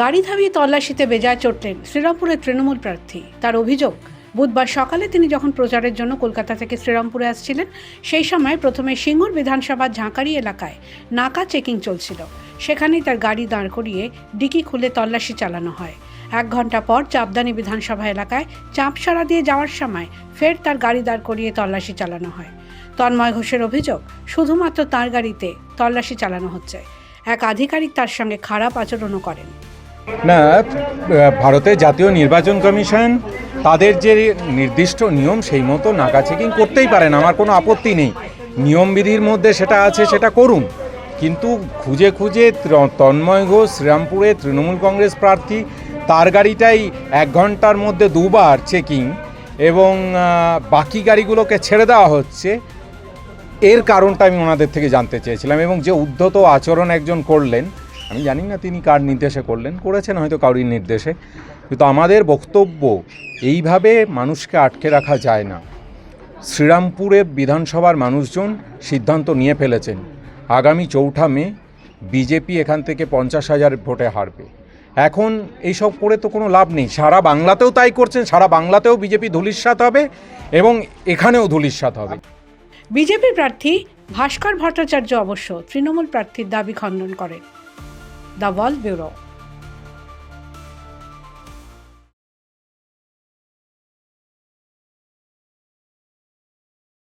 গাড়ি থামিয়ে তল্লাশিতে বেজায় চড়লেন শ্রীরামপুরের তৃণমূল প্রার্থী। তার অভিযোগ, বুধবার সকালে তিনি যখন প্রচারের জন্য কলকাতা থেকে শ্রীরামপুরে আসছিলেন, সেই সময় প্রথমে সিঙ্গুর বিধানসভার ঝাঁকারি এলাকায় নাকা চেকিং চলছিল। সেখানেই তার গাড়ি দাঁড় করিয়ে ডিকি খুলে তল্লাশি চালানো হয়। 1 ঘন্টা পর চাপদানি বিধানসভা এলাকায় চাঁপসারা দিয়ে যাওয়ার সময় ফের তার গাড়ি দাঁড় করিয়ে তল্লাশি চালানো হয়। তন্ময় ঘোষের অভিযোগ, শুধুমাত্র তার গাড়িতে তল্লাশি চালানো হচ্ছে। এক আধিকারিক তার সঙ্গে খারাপ আচরণও করেন। না, ভারতের জাতীয় নির্বাচন কমিশন তাদের যে নির্দিষ্ট নিয়ম সেই মতো নাকা চেকিং করতেই পারেন, আমার কোনো আপত্তি নেই। নিয়মবিধির মধ্যে সেটা আছে, সেটা করুন। কিন্তু খুঁজে খুঁজে তন্ময় ঘোষ শ্রীরামপুরে তৃণমূল কংগ্রেস প্রার্থী, তার গাড়িটাই 1 ঘন্টার মধ্যে 2 বার চেকিং এবং বাকি গাড়িগুলোকে ছেড়ে দেওয়া হচ্ছে। এর কারণটা আমি ওনাদের থেকে জানতে চেয়েছিলাম। এবং যে উদ্ধত আচরণ একজন করলেন, আমি জানি না তিনি কার নির্দেশে করেছেন হয়তো কারোর নির্দেশে, কিন্তু আমাদের বক্তব্য, এইভাবে মানুষকে আটকে রাখা যায় না। শ্রীরামপুরে বিধানসভার মানুষজন সিদ্ধান্ত নিয়ে ফেলেছেন, আগামী 4 মে বিজেপি এখান থেকে 50,000 ভোটে হারবে। এখন এইসব করে তো কোনো লাভ নেই। সারা বাংলাতেও তাই করছেন, সারা বাংলাতেও বিজেপি ধূলিসাৎ হবে এবং এখানেও ধূলিসাৎ হবে। বিজেপি প্রার্থী ভাস্কর ভট্টাচার্য অবশ্য তৃণমূল প্রার্থীর দাবি খণ্ডন করেন। The world bureau.